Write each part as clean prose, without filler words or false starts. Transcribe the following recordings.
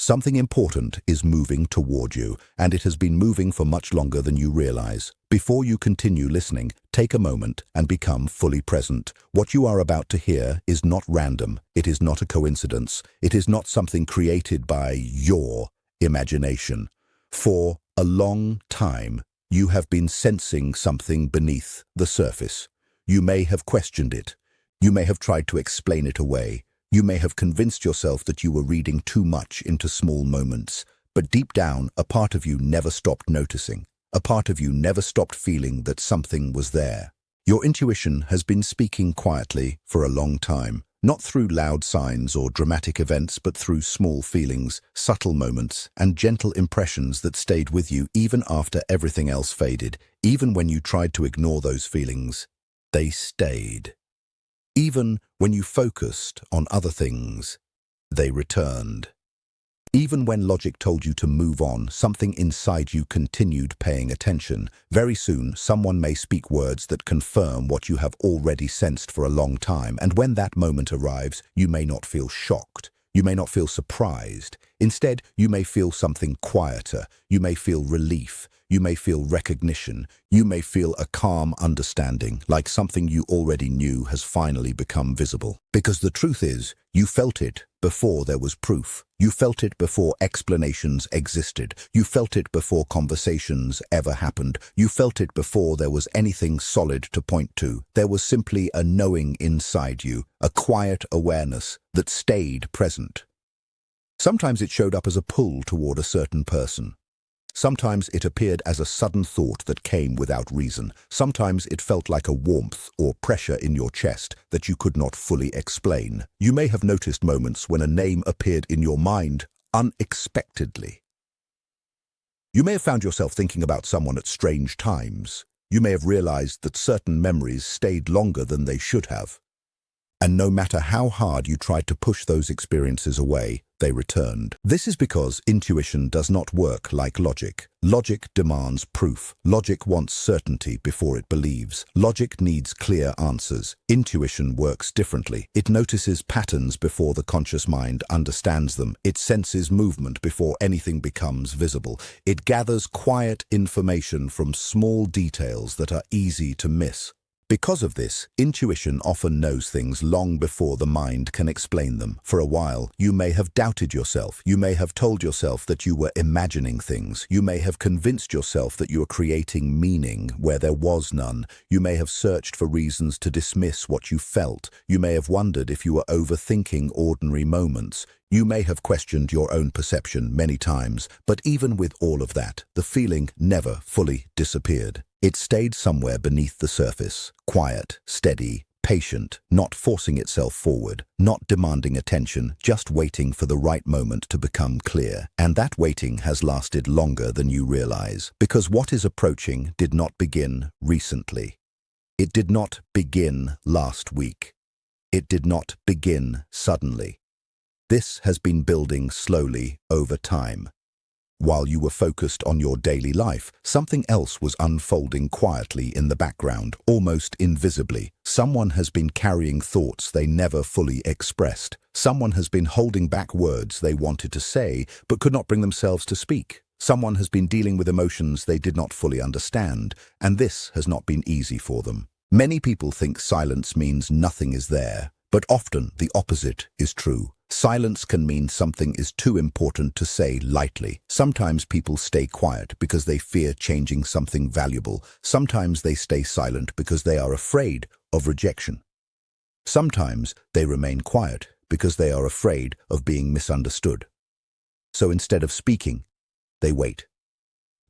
Something important is moving toward you, and it has been moving for much longer than you realize. Before you continue listening, take a moment and become fully present. What you are about to hear is not random. It is not a coincidence. It is not something created by your imagination. For a long time, you have been sensing something beneath the surface. You may have questioned it. You may have tried to explain it away. You may have convinced yourself that you were reading too much into small moments. But deep down, a part of you never stopped noticing. A part of you never stopped feeling that something was there. Your intuition has been speaking quietly for a long time, not through loud signs or dramatic events, but through small feelings, subtle moments, and gentle impressions that stayed with you even after everything else faded. Even when you tried to ignore those feelings, they stayed. Even when you focused on other things, they returned. Even when logic told you to move on, something inside you continued paying attention. Very soon, someone may speak words that confirm what you have already sensed for a long time, and when that moment arrives, you may not feel shocked. You may not feel surprised. Instead, you may feel something quieter. You may feel relief. You may feel recognition. You may feel a calm understanding, like something you already knew has finally become visible. Because the truth is, you felt it before there was proof. You felt it before explanations existed. You felt it before conversations ever happened. You felt it before there was anything solid to point to. There was simply a knowing inside you, a quiet awareness that stayed present. Sometimes it showed up as a pull toward a certain person. Sometimes it appeared as a sudden thought that came without reason. Sometimes it felt like a warmth or pressure in your chest that you could not fully explain. You may have noticed moments when a name appeared in your mind unexpectedly. You may have found yourself thinking about someone at strange times. You may have realized that certain memories stayed longer than they should have. And no matter how hard you tried to push those experiences away, they returned. This is because intuition does not work like logic. Logic demands proof. Logic wants certainty before it believes. Logic needs clear answers. Intuition works differently. It notices patterns before the conscious mind understands them. It senses movement before anything becomes visible. It gathers quiet information from small details that are easy to miss. Because of this, intuition often knows things long before the mind can explain them. For a while, you may have doubted yourself. You may have told yourself that you were imagining things. You may have convinced yourself that you were creating meaning where there was none. You may have searched for reasons to dismiss what you felt. You may have wondered if you were overthinking ordinary moments. You may have questioned your own perception many times, but even with all of that, the feeling never fully disappeared. It stayed somewhere beneath the surface, quiet, steady, patient, not forcing itself forward, not demanding attention, just waiting for the right moment to become clear. And that waiting has lasted longer than you realize, because what is approaching did not begin recently. It did not begin last week. It did not begin suddenly. This has been building slowly over time. While you were focused on your daily life, something else was unfolding quietly in the background, almost invisibly. Someone has been carrying thoughts they never fully expressed. Someone has been holding back words they wanted to say, but could not bring themselves to speak. Someone has been dealing with emotions they did not fully understand, and this has not been easy for them. Many people think silence means nothing is there, but often the opposite is true. Silence can mean something is too important to say lightly. Sometimes people stay quiet because they fear changing something valuable. Sometimes they stay silent because they are afraid of rejection. Sometimes they remain quiet because they are afraid of being misunderstood. So instead of speaking, they wait.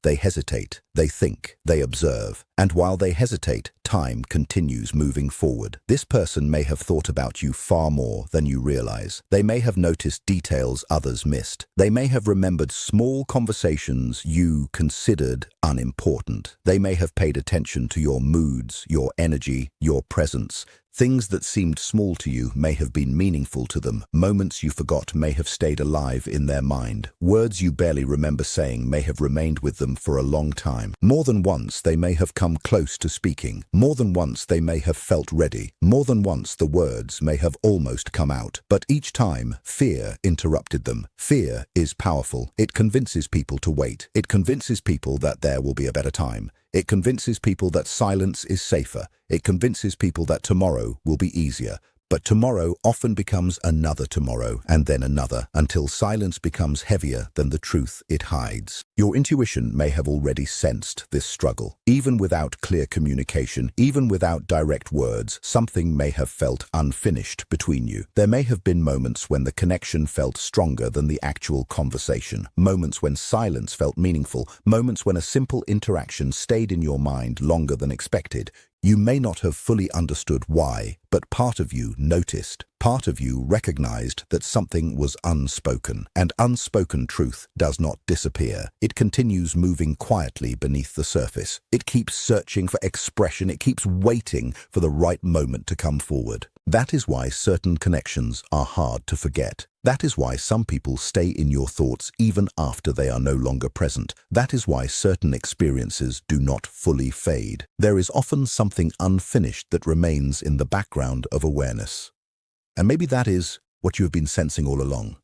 They hesitate, they think, they observe, and while they hesitate, time continues moving forward. This person may have thought about you far more than you realize. They may have noticed details others missed. They may have remembered small conversations you considered unimportant. They may have paid attention to your moods, your energy, your presence. Things that seemed small to you may have been meaningful to them. Moments you forgot may have stayed alive in their mind. Words you barely remember saying may have remained with them for a long time. More than once, they may have come close to speaking. More than once they may have felt ready. More than once the words may have almost come out. But each time, fear interrupted them. Fear is powerful. It convinces people to wait. It convinces people that there will be a better time. It convinces people that silence is safer. It convinces people that tomorrow will be easier. But tomorrow often becomes another tomorrow, and then another, until silence becomes heavier than the truth it hides. Your intuition may have already sensed this struggle. Even without clear communication, even without direct words, something may have felt unfinished between you. There may have been moments when the connection felt stronger than the actual conversation, moments when silence felt meaningful, moments when a simple interaction stayed in your mind longer than expected. You may not have fully understood why, but part of you noticed. Part of you recognized that something was unspoken, and unspoken truth does not disappear. It continues moving quietly beneath the surface. It keeps searching for expression. It keeps waiting for the right moment to come forward. That is why certain connections are hard to forget. That is why some people stay in your thoughts even after they are no longer present. That is why certain experiences do not fully fade. There is often something unfinished that remains in the background of awareness. And maybe that is what you have been sensing all along.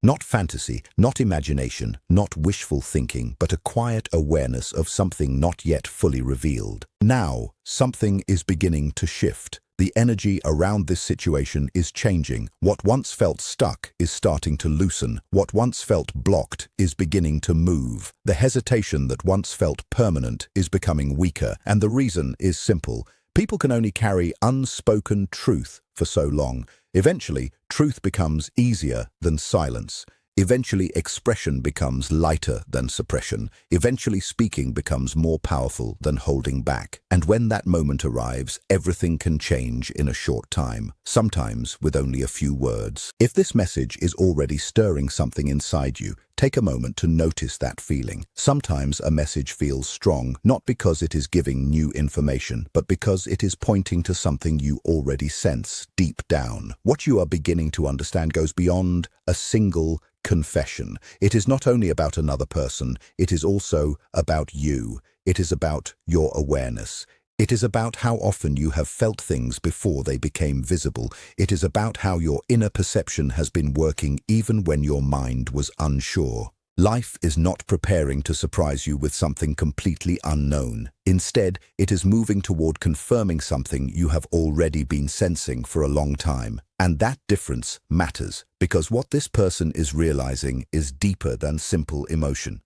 Not fantasy, not imagination, not wishful thinking, but a quiet awareness of something not yet fully revealed. Now, something is beginning to shift. The energy around this situation is changing. What once felt stuck is starting to loosen. What once felt blocked is beginning to move. The hesitation that once felt permanent is becoming weaker, and the reason is simple. People can only carry unspoken truth for so long. Eventually, truth becomes easier than silence. Eventually, expression becomes lighter than suppression. Eventually, speaking becomes more powerful than holding back. And when that moment arrives, everything can change in a short time, sometimes with only a few words. If this message is already stirring something inside you, take a moment to notice that feeling. Sometimes a message feels strong, not because it is giving new information, but because it is pointing to something you already sense deep down. What you are beginning to understand goes beyond a single confession. It is not only about another person, it is also about you. It is about your awareness. It is about how often you have felt things before they became visible. It is about how your inner perception has been working even when your mind was unsure. Life is not preparing to surprise you with something completely unknown. Instead, it is moving toward confirming something you have already been sensing for a long time. And that difference matters, because what this person is realizing is deeper than simple emotion.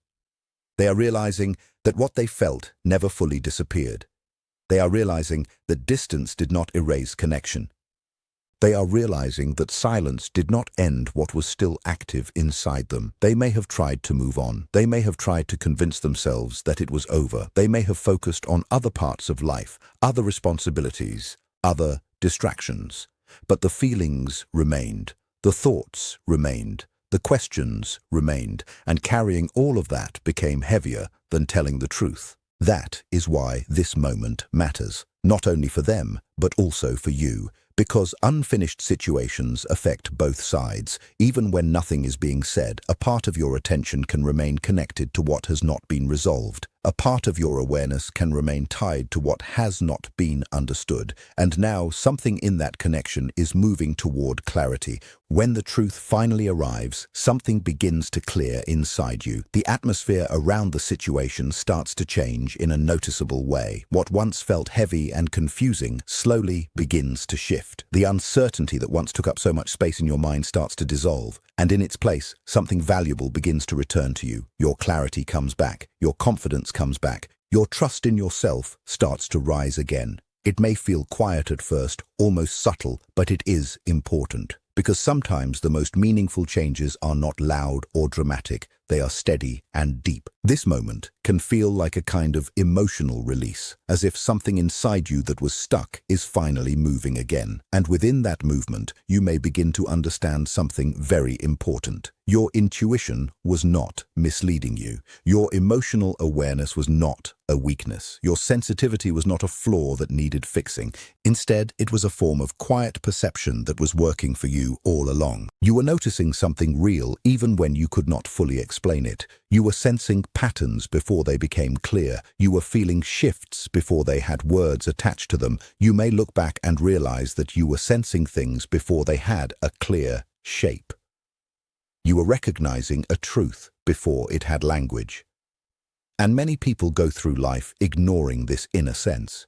They are realizing that what they felt never fully disappeared. They are realizing that distance did not erase connection. They are realizing that silence did not end what was still active inside them. They may have tried to move on. They may have tried to convince themselves that it was over. They may have focused on other parts of life, other responsibilities, other distractions. But the feelings remained, the thoughts remained, the questions remained, and carrying all of that became heavier than telling the truth. That is why this moment matters, not only for them, but also for you. Because unfinished situations affect both sides. Even when nothing is being said, a part of your attention can remain connected to what has not been resolved. A part of your awareness can remain tied to what has not been understood. And now something in that connection is moving toward clarity. When the truth finally arrives, something begins to clear inside you. The atmosphere around the situation starts to change in a noticeable way. What once felt heavy and confusing slowly begins to shift. The uncertainty that once took up so much space in your mind starts to dissolve, and in its place, something valuable begins to return to you. Your clarity comes back, your confidence comes back, your trust in yourself starts to rise again. It may feel quiet at first, almost subtle, but it is important. Because sometimes the most meaningful changes are not loud or dramatic, they are steady and deep. This moment can feel like a kind of emotional release, as if something inside you that was stuck is finally moving again. And within that movement, you may begin to understand something very important. Your intuition was not misleading you. Your emotional awareness was not a weakness. Your sensitivity was not a flaw that needed fixing. Instead, it was a form of quiet perception that was working for you all along. You were noticing something real even when you could not fully explain it. You were sensing patterns before they became clear. You were feeling shifts before they had words attached to them. You may look back and realize that you were sensing things before they had a clear shape. You were recognizing a truth before it had language. And many people go through life ignoring this inner sense.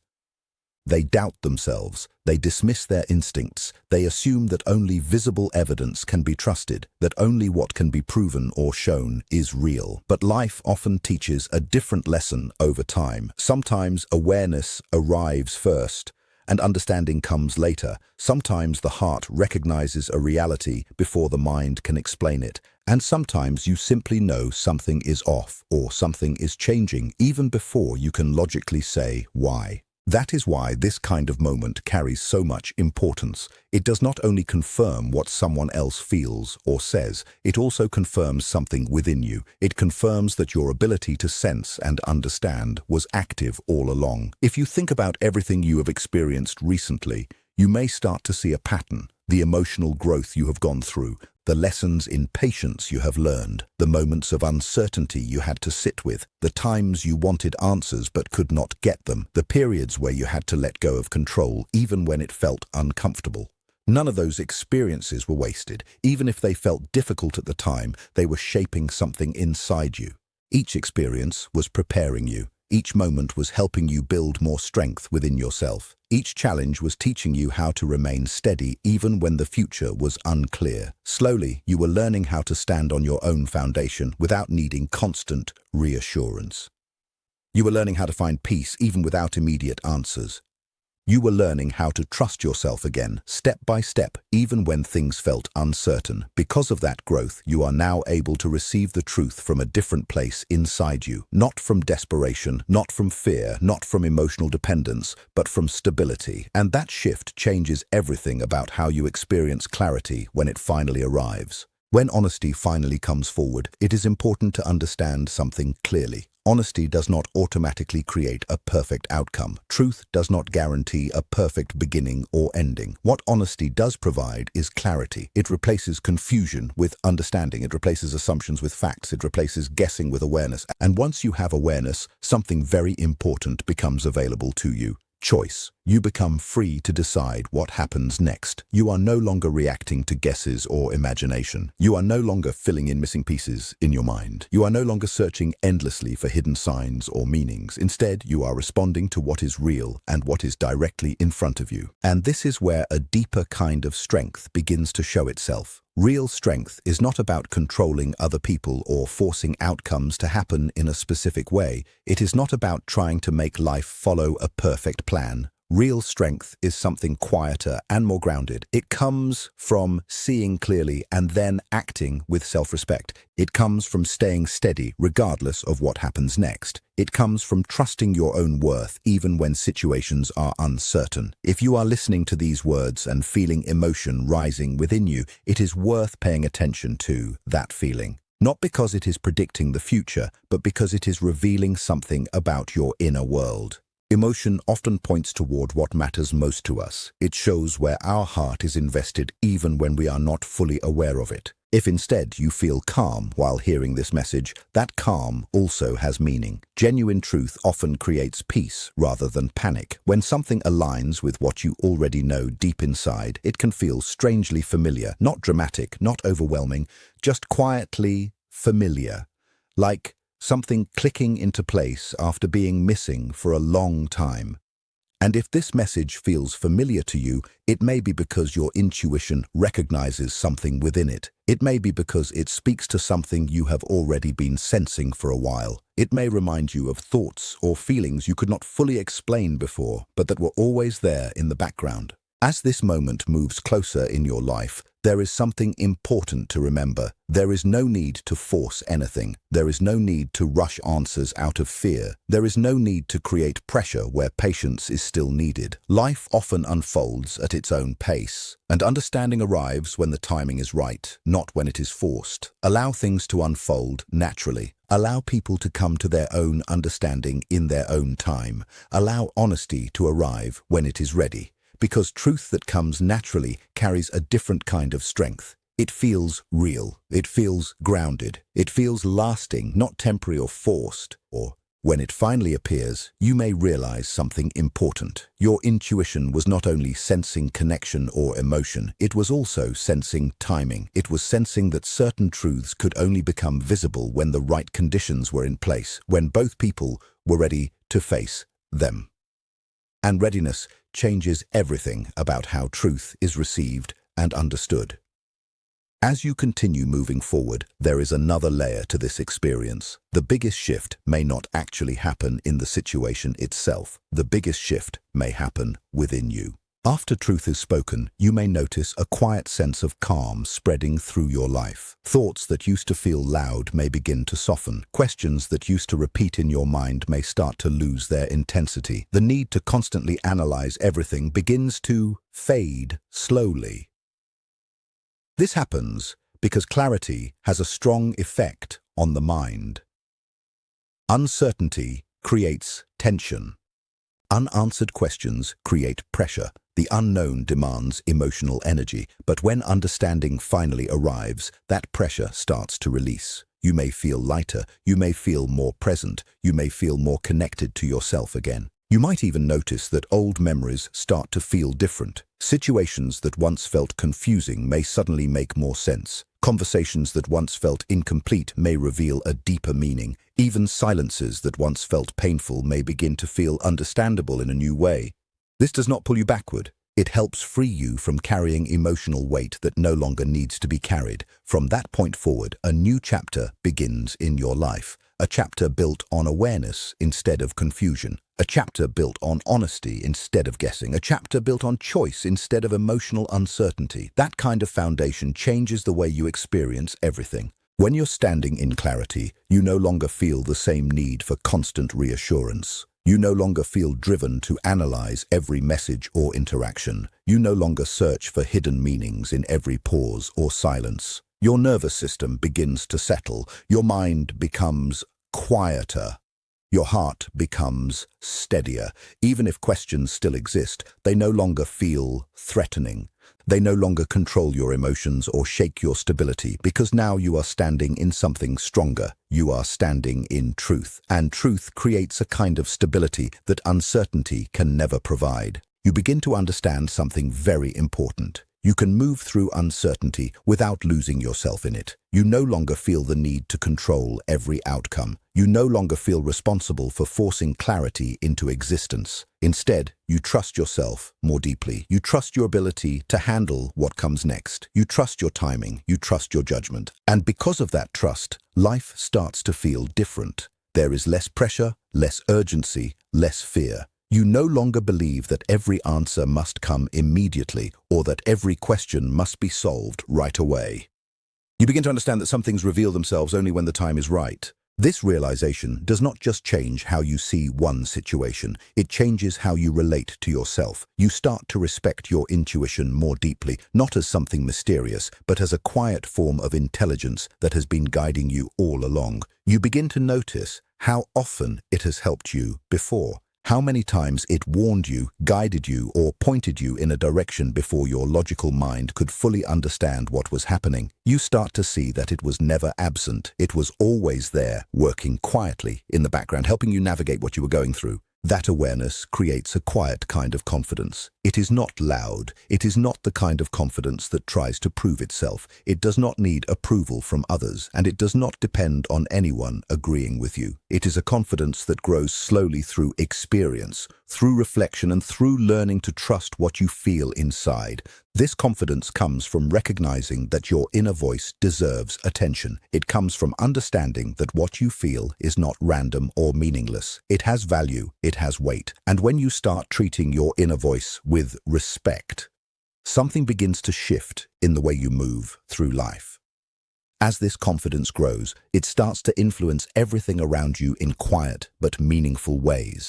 They doubt themselves, they dismiss their instincts, they assume that only visible evidence can be trusted, that only what can be proven or shown is real. But life often teaches a different lesson over time. Sometimes awareness arrives first, and understanding comes later. Sometimes the heart recognizes a reality before the mind can explain it. And sometimes you simply know something is off or something is changing even before you can logically say why. That is why this kind of moment carries so much importance. It does not only confirm what someone else feels or says, it also confirms something within you. It confirms that your ability to sense and understand was active all along. If you think about everything you have experienced recently, you may start to see a pattern, the emotional growth you have gone through, the lessons in patience you have learned, the moments of uncertainty you had to sit with, the times you wanted answers but could not get them, the periods where you had to let go of control even when it felt uncomfortable. None of those experiences were wasted. Even if they felt difficult at the time, they were shaping something inside you. Each experience was preparing you. Each moment was helping you build more strength within yourself. Each challenge was teaching you how to remain steady even when the future was unclear. Slowly, you were learning how to stand on your own foundation without needing constant reassurance. You were learning how to find peace even without immediate answers. You were learning how to trust yourself again, step by step, even when things felt uncertain. Because of that growth, you are now able to receive the truth from a different place inside you. Not from desperation, not from fear, not from emotional dependence, but from stability. And that shift changes everything about how you experience clarity when it finally arrives. When honesty finally comes forward, it is important to understand something clearly. Honesty does not automatically create a perfect outcome. Truth does not guarantee a perfect beginning or ending. What honesty does provide is clarity. It replaces confusion with understanding. It replaces assumptions with facts. It replaces guessing with awareness. And once you have awareness, something very important becomes available to you. Choice. You become free to decide what happens next. You are no longer reacting to guesses or imagination. You are no longer filling in missing pieces in your mind. You are no longer searching endlessly for hidden signs or meanings. Instead, you are responding to what is real and what is directly in front of you. And this is where a deeper kind of strength begins to show itself. Real strength is not about controlling other people or forcing outcomes to happen in a specific way. It is not about trying to make life follow a perfect plan. Real strength is something quieter and more grounded. It comes from seeing clearly and then acting with self-respect. It comes from staying steady regardless of what happens next. It comes from trusting your own worth even when situations are uncertain. If you are listening to these words and feeling emotion rising within you, it is worth paying attention to that feeling. Not because it is predicting the future, but because it is revealing something about your inner world. Emotion often points toward what matters most to us. It shows where our heart is invested even when we are not fully aware of it. If instead you feel calm while hearing this message, that calm also has meaning. Genuine truth often creates peace rather than panic. When something aligns with what you already know deep inside, it can feel strangely familiar, not dramatic, not overwhelming, just quietly familiar. Like something clicking into place after being missing for a long time. And if this message feels familiar to you, it may be because your intuition recognizes something within it. It may be because it speaks to something you have already been sensing for a while. It may remind you of thoughts or feelings you could not fully explain before, but that were always there in the background. As this moment moves closer in your life, there is something important to remember. There is no need to force anything. There is no need to rush answers out of fear. There is no need to create pressure where patience is still needed. Life often unfolds at its own pace, and understanding arrives when the timing is right, not when it is forced. Allow things to unfold naturally. Allow people to come to their own understanding in their own time. Allow honesty to arrive when it is ready. Because truth that comes naturally carries a different kind of strength. It feels real. It feels grounded. It feels lasting, not temporary or forced. Or when it finally appears, you may realize something important. Your intuition was not only sensing connection or emotion, it was also sensing timing. It was sensing that certain truths could only become visible when the right conditions were in place, when both people were ready to face them. And readiness changes everything about how truth is received and understood. As you continue moving forward, there is another layer to this experience. The biggest shift may not actually happen in the situation itself. The biggest shift may happen within you. After truth is spoken, you may notice a quiet sense of calm spreading through your life. Thoughts that used to feel loud may begin to soften. Questions that used to repeat in your mind may start to lose their intensity. The need to constantly analyze everything begins to fade slowly. This happens because clarity has a strong effect on the mind. Uncertainty creates tension. Unanswered questions create pressure. The unknown demands emotional energy, but when understanding finally arrives, that pressure starts to release. You may feel lighter, you may feel more present, you may feel more connected to yourself again. You might even notice that old memories start to feel different. Situations that once felt confusing may suddenly make more sense. Conversations that once felt incomplete may reveal a deeper meaning. Even silences that once felt painful may begin to feel understandable in a new way. This does not pull you backward. It helps free you from carrying emotional weight that no longer needs to be carried. From that point forward, a new chapter begins in your life. A chapter built on awareness instead of confusion. A chapter built on honesty instead of guessing. A chapter built on choice instead of emotional uncertainty. That kind of foundation changes the way you experience everything. When you're standing in clarity, you no longer feel the same need for constant reassurance. You no longer feel driven to analyze every message or interaction. You no longer search for hidden meanings in every pause or silence. Your nervous system begins to settle. Your mind becomes quieter. Your heart becomes steadier. Even if questions still exist, they no longer feel threatening. They no longer control your emotions or shake your stability, because now you are standing in something stronger. You are standing in truth, and truth creates a kind of stability that uncertainty can never provide. You begin to understand something very important. You can move through uncertainty without losing yourself in it. You no longer feel the need to control every outcome. You no longer feel responsible for forcing clarity into existence. Instead, you trust yourself more deeply. You trust your ability to handle what comes next. You trust your timing. You trust your judgment. And because of that trust, life starts to feel different. There is less pressure, less urgency, less fear. You no longer believe that every answer must come immediately or that every question must be solved right away. You begin to understand that some things reveal themselves only when the time is right. This realization does not just change how you see one situation, it changes how you relate to yourself. You start to respect your intuition more deeply, not as something mysterious, but as a quiet form of intelligence that has been guiding you all along. You begin to notice how often it has helped you before. How many times it warned you, guided you, or pointed you in a direction before your logical mind could fully understand what was happening. You start to see that it was never absent. It was always there, working quietly in the background, helping you navigate what you were going through. That awareness creates a quiet kind of confidence. It is not loud. It is not the kind of confidence that tries to prove itself. It does not need approval from others, and it does not depend on anyone agreeing with you. It is a confidence that grows slowly through experience, through reflection, and through learning to trust what you feel inside. This confidence comes from recognizing that your inner voice deserves attention. It comes from understanding that what you feel is not random or meaningless. It has value, it has weight. And when you start treating your inner voice with respect, something begins to shift in the way you move through life. As this confidence grows, it starts to influence everything around you in quiet but meaningful ways.